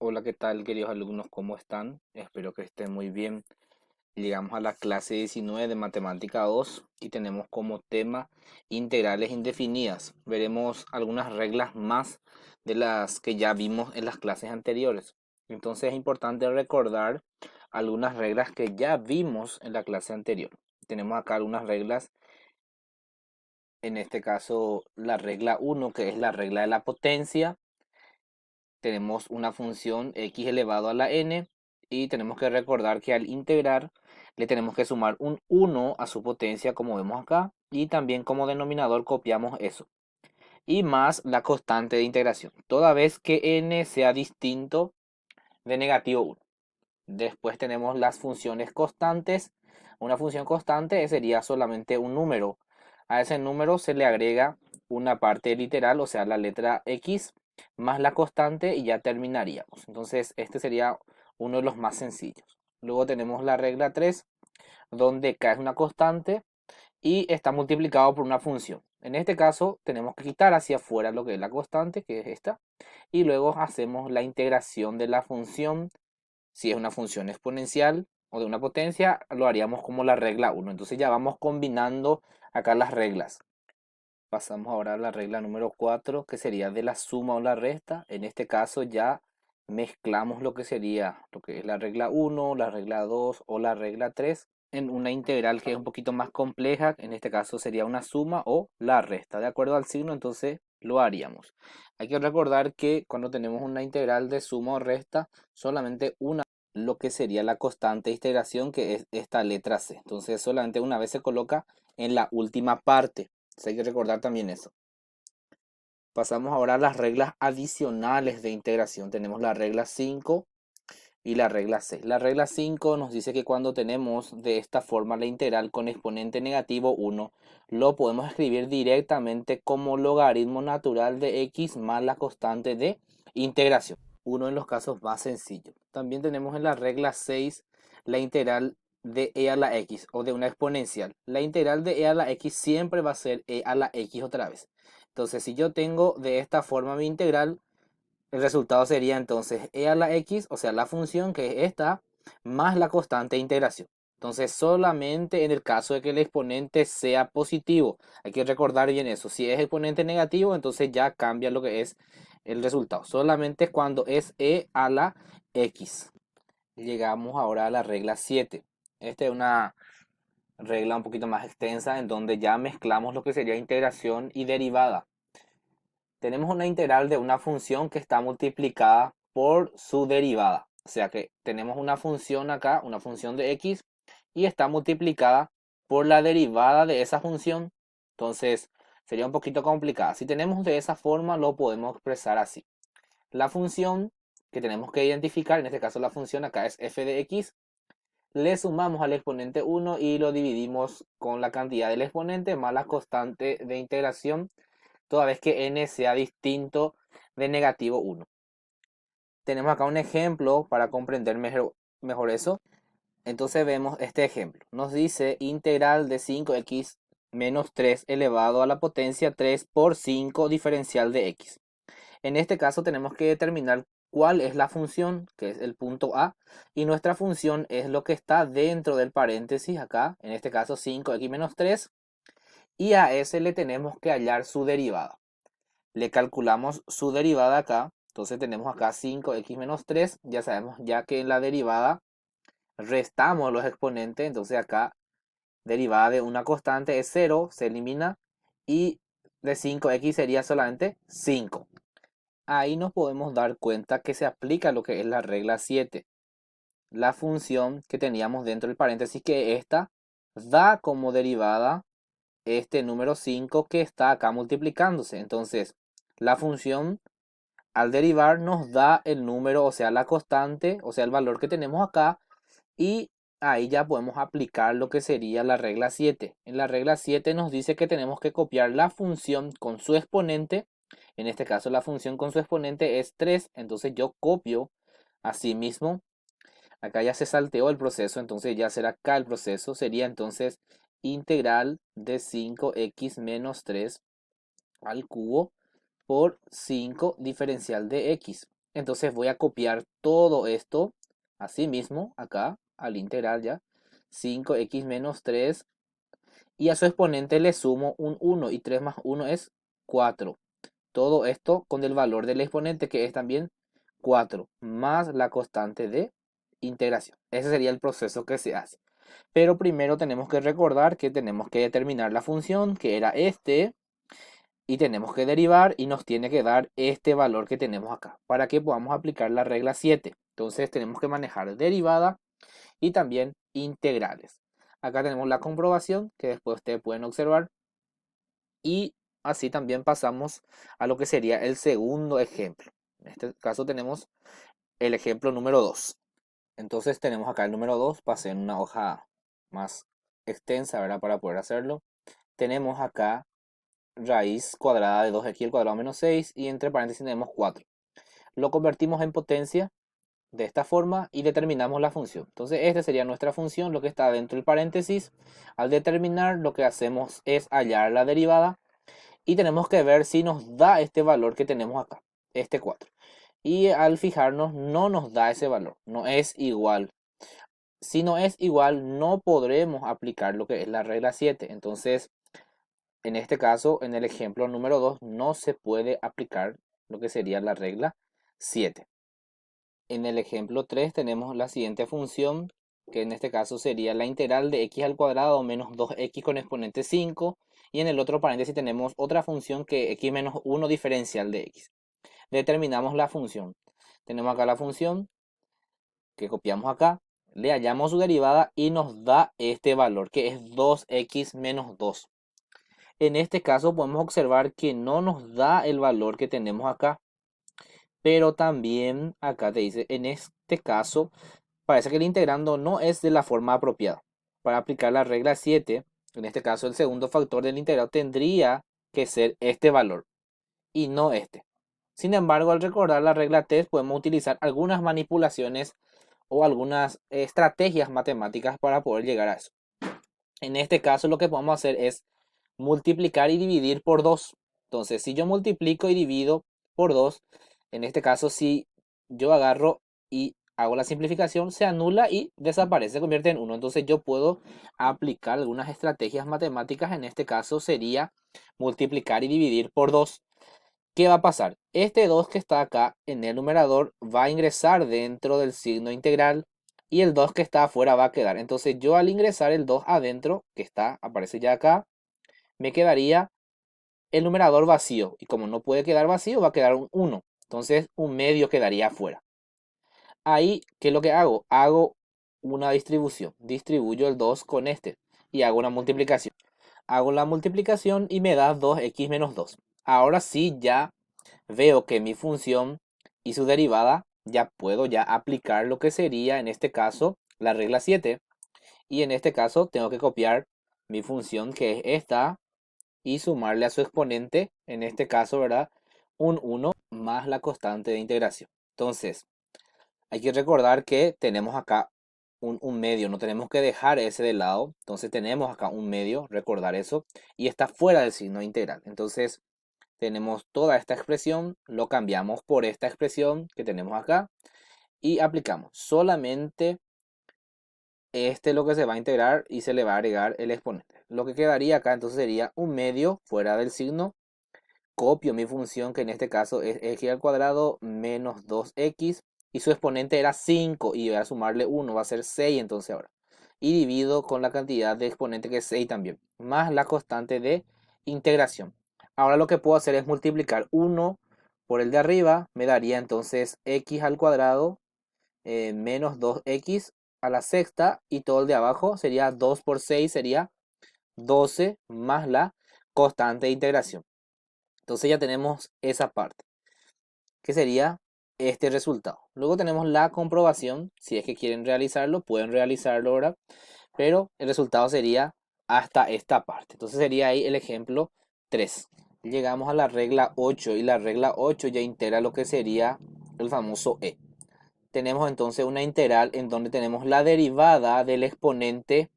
Hola, ¿qué tal, queridos alumnos? ¿Cómo están? Espero que estén muy bien. Llegamos a la clase 19 de Matemática 2 y tenemos como tema integrales indefinidas. Veremos algunas reglas más de las que ya vimos en las clases anteriores. Entonces es importante recordar algunas reglas que ya vimos en la clase anterior. Tenemos acá algunas reglas, en este caso la regla 1, que es la regla de la potencia. Tenemos una función x elevado a la n y tenemos que recordar que al integrar le tenemos que sumar un 1 a su potencia, como vemos acá, y también como denominador copiamos eso, y más la constante de integración, toda vez que n sea distinto de negativo 1. Después tenemos las funciones constantes. Una función constante sería solamente un número. A ese número se le agrega una parte literal, o sea, la letra x, más la constante y ya terminaríamos. Entonces, este sería uno de los más sencillos. Luego tenemos la regla 3, donde k es una constante y está multiplicado por una función. En este caso, tenemos que quitar hacia afuera lo que es la constante, que es esta, y luego hacemos la integración de la función. Si es una función exponencial o de una potencia, lo haríamos como la regla 1. Entonces ya vamos combinando acá las reglas. Pasamos ahora a la regla número 4, que sería de la suma o la resta. En este caso ya mezclamos lo que sería lo que es la regla 1, la regla 2 o la regla 3 en una integral que es un poquito más compleja. En este caso sería una suma o la resta. De acuerdo al signo, entonces lo haríamos. Hay que recordar que cuando tenemos una integral de suma o resta, solamente una lo que sería la constante de integración, que es esta letra C. Entonces solamente una vez se coloca en la última parte. Entonces hay que recordar también eso. Pasamos ahora a las reglas adicionales de integración. Tenemos la regla 5 y la regla 6. La regla 5 nos dice que cuando tenemos de esta forma la integral con exponente negativo 1, lo podemos escribir directamente como logaritmo natural de x más la constante de integración. Uno de los casos más sencillos. También tenemos en la regla 6 la integral de e a la x o de una exponencial. La integral de e a la x siempre va a ser e a la x otra vez. Entonces, si yo tengo de esta forma mi integral, el resultado sería entonces e a la x, o sea, la función que es esta, más la constante de integración. Entonces, solamente en el caso de que el exponente sea positivo, hay que recordar bien eso. Si es exponente negativo, entonces ya cambia lo que es el resultado. Solamente cuando es e a la x. Llegamos ahora a la regla 7. Esta es una regla un poquito más extensa en donde ya mezclamos lo que sería integración y derivada. Tenemos una integral de una función que está multiplicada por su derivada. O sea que tenemos una función acá, una función de x, y está multiplicada por la derivada de esa función. Entonces sería un poquito complicada. Si tenemos de esa forma, lo podemos expresar así. La función que tenemos que identificar, en este caso la función acá es f de x, le sumamos al exponente 1 y lo dividimos con la cantidad del exponente más la constante de integración, toda vez que n sea distinto de negativo 1. Tenemos acá un ejemplo para comprender mejor eso. Entonces vemos este ejemplo. Nos dice integral de 5x menos 3 elevado a la potencia 3 por 5 diferencial de x. En este caso tenemos que determinar cuál es la función, que es el punto A, y nuestra función es lo que está dentro del paréntesis acá, en este caso 5x menos 3, y a ese le tenemos que hallar su derivada. Le calculamos su derivada acá, entonces tenemos acá 5x menos 3, ya sabemos ya que en la derivada restamos los exponentes, entonces acá derivada de una constante es 0, se elimina, y de 5x sería solamente 5. Ahí nos podemos dar cuenta que se aplica lo que es la regla 7. La función que teníamos dentro del paréntesis, que esta da como derivada este número 5 que está acá multiplicándose. Entonces, la función al derivar nos da el número, o sea, la constante, o sea, el valor que tenemos acá, y ahí ya podemos aplicar lo que sería la regla 7. En la regla 7 nos dice que tenemos que copiar la función con su exponente. En este caso la función con su exponente es 3, entonces yo copio así mismo. Acá ya se salteó el proceso, entonces ya será acá el proceso. Sería entonces integral de 5x menos 3 al cubo por 5 diferencial de x. Entonces voy a copiar todo esto, así mismo, acá, al integral ya. 5x menos 3 y a su exponente le sumo un 1 y 3 más 1 es 4. Todo esto con el valor del exponente que es también 4 más la constante de integración. Ese sería el proceso que se hace. Pero primero tenemos que recordar que tenemos que determinar la función que era este y tenemos que derivar y nos tiene que dar este valor que tenemos acá para que podamos aplicar la regla 7. Entonces tenemos que manejar derivada y también integrales. Acá tenemos la comprobación que después ustedes pueden observar y así también pasamos a lo que sería el segundo ejemplo. En este caso tenemos el ejemplo número 2. Entonces tenemos acá el número 2, pasé en una hoja más extensa, ¿verdad? Para poder hacerlo. Tenemos acá raíz cuadrada de 2x al cuadrado menos 6 y entre paréntesis tenemos 4. Lo convertimos en potencia de esta forma y determinamos la función. Entonces esta sería nuestra función, lo que está dentro del paréntesis. Al determinar lo que hacemos es hallar la derivada y tenemos que ver si nos da este valor que tenemos acá, este 4. Y al fijarnos no nos da ese valor, no es igual. Si no es igual no podremos aplicar lo que es la regla 7. Entonces en este caso, en el ejemplo número 2, no se puede aplicar lo que sería la regla 7. En el ejemplo 3 tenemos la siguiente función, que en este caso sería la integral de x al cuadrado menos 2x con exponente 5. Y en el otro paréntesis tenemos otra función que x menos 1 diferencial de x. Determinamos la función. Tenemos acá la función que copiamos acá, le hallamos su derivada y nos da este valor, que es 2x menos 2. En este caso podemos observar que no nos da el valor que tenemos acá, pero también acá te dice, en este caso, parece que el integrando no es de la forma apropiada. Para aplicar la regla 7, en este caso el segundo factor del integrado tendría que ser este valor y no este. Sin embargo, al recordar la regla 3, podemos utilizar algunas manipulaciones o algunas estrategias matemáticas para poder llegar a eso. En este caso, lo que podemos hacer es multiplicar y dividir por 2. Entonces, si yo multiplico y divido por 2, en este caso, si yo agarro y hago la simplificación, se anula y desaparece, se convierte en 1. Entonces, yo puedo aplicar algunas estrategias matemáticas. En este caso, sería multiplicar y dividir por 2. ¿Qué va a pasar? Este 2 que está acá en el numerador va a ingresar dentro del signo integral y el 2 que está afuera va a quedar. Entonces, yo al ingresar el 2 adentro, que está, aparece ya acá, me quedaría el numerador vacío. Y como no puede quedar vacío, va a quedar un 1. Entonces un medio quedaría afuera. Ahí, ¿qué es lo que hago? Hago una distribución. Distribuyo el 2 con este y hago una multiplicación. Hago la multiplicación y me da 2x menos 2. Ahora sí ya veo que mi función y su derivada ya puedo ya aplicar lo que sería en este caso la regla 7. Y en este caso tengo que copiar mi función que es esta y sumarle a su exponente, en este caso, ¿verdad? Un 1 más la constante de integración. Entonces, hay que recordar que tenemos acá un medio, no tenemos que dejar ese de lado. Entonces tenemos acá un medio, recordar eso, y está fuera del signo integral. Entonces tenemos toda esta expresión, lo cambiamos por esta expresión que tenemos acá y aplicamos. Solamente este es lo que se va a integrar y se le va a agregar el exponente. Lo que quedaría acá entonces sería un medio fuera del signo. Copio mi función que en este caso es x al cuadrado menos 2x y su exponente era 5 y voy a sumarle 1, va a ser 6 entonces ahora. Y divido con la cantidad de exponente que es 6 también, más la constante de integración. Ahora lo que puedo hacer es multiplicar 1 por el de arriba, me daría entonces x al cuadrado menos 2x a la sexta y todo el de abajo sería 2 por 6 sería 12 más la constante de integración. Entonces ya tenemos esa parte, que sería este resultado. Luego tenemos la comprobación, si es que quieren realizarlo, pueden realizarlo ahora, pero el resultado sería hasta esta parte. Entonces sería ahí el ejemplo 3. Llegamos a la regla 8 y la regla 8 ya integra lo que sería el famoso e. Tenemos entonces una integral en donde tenemos la derivada del exponente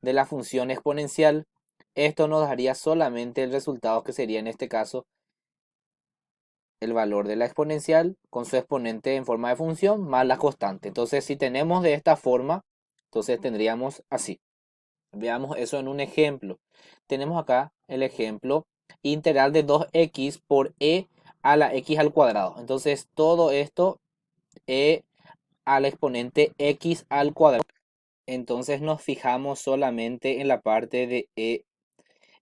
de la función exponencial. Esto nos daría solamente el resultado que sería en este caso el valor de la exponencial con su exponente en forma de función más la constante. Entonces, si tenemos de esta forma, entonces tendríamos así. Veamos eso en un ejemplo. Tenemos acá el ejemplo integral de 2x por e a la x al cuadrado. Entonces, todo esto e al exponente x al cuadrado. Entonces nos fijamos solamente en la parte de e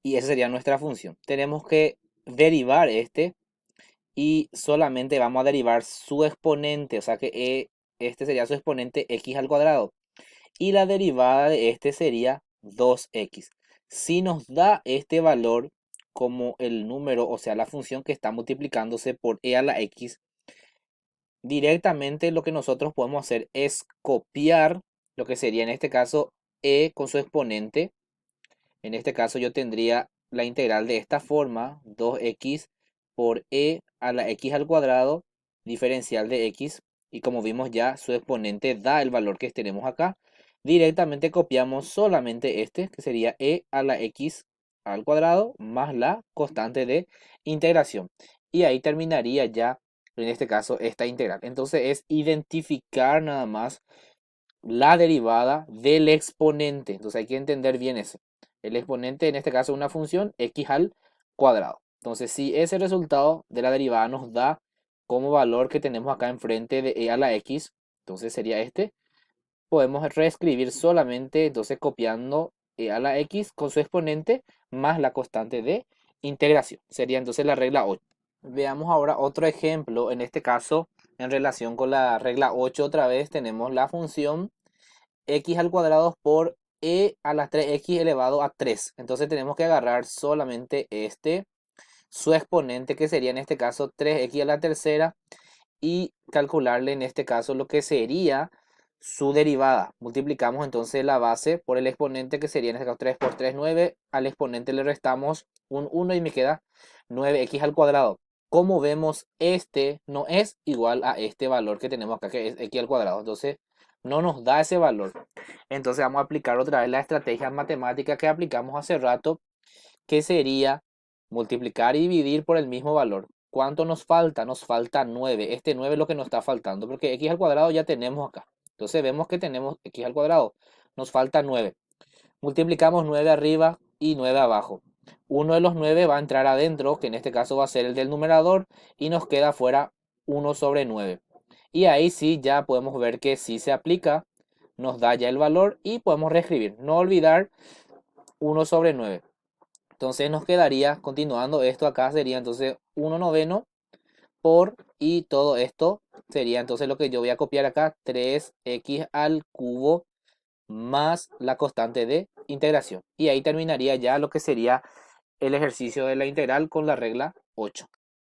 y esa sería nuestra función. Tenemos que derivar este y solamente vamos a derivar su exponente, o sea que este sería su exponente x al cuadrado y la derivada de este sería 2x. Si nos da este valor como el número, o sea la función que está multiplicándose por e a la x, directamente lo que nosotros podemos hacer es copiar lo que sería en este caso e con su exponente. En este caso yo tendría la integral de esta forma, 2x por e a la x al cuadrado, diferencial de x, y como vimos ya su exponente da el valor que tenemos acá. Directamente copiamos solamente este, que sería e a la x al cuadrado más la constante de integración. Y ahí terminaría ya, en este caso, esta integral. Entonces es identificar nada más la derivada del exponente. Entonces hay que entender bien eso. El exponente en este caso es una función x al cuadrado. Entonces si ese resultado de la derivada nos da como valor que tenemos acá enfrente de e a la x, entonces sería este, podemos reescribir solamente entonces copiando e a la x con su exponente más la constante de integración. Sería entonces la regla 8. Veamos ahora otro ejemplo. En este caso, en relación con la regla 8 otra vez, tenemos la función x al cuadrado por e a la 3x elevado a 3. Entonces tenemos que agarrar solamente su exponente, que sería en este caso 3x a la tercera, y calcularle en este caso lo que sería su derivada. Multiplicamos entonces la base por el exponente, que sería en este caso 3 por 3, 9. Al exponente le restamos un 1 y me queda 9x al cuadrado. Como vemos, este no es igual a este valor que tenemos acá, que es x al cuadrado. Entonces, no nos da ese valor. Entonces, vamos a aplicar otra vez la estrategia matemática que aplicamos hace rato, que sería multiplicar y dividir por el mismo valor. ¿Cuánto nos falta? Nos falta 9. Este 9 es lo que nos está faltando, porque x al cuadrado ya tenemos acá. Entonces vemos que tenemos x al cuadrado. Nos falta 9. Multiplicamos 9 arriba y 9 abajo. Uno de los 9 va a entrar adentro, que en este caso va a ser el del numerador, y nos queda fuera 1 sobre 9. Y ahí sí ya podemos ver que sí se aplica, nos da ya el valor y podemos reescribir. No olvidar 1 sobre 9. Entonces nos quedaría, continuando esto acá, sería entonces 1 noveno por, y todo esto sería entonces lo que yo voy a copiar acá, 3x al cubo más la constante de integración. Y ahí terminaría ya lo que sería el ejercicio de la integral con la regla 8.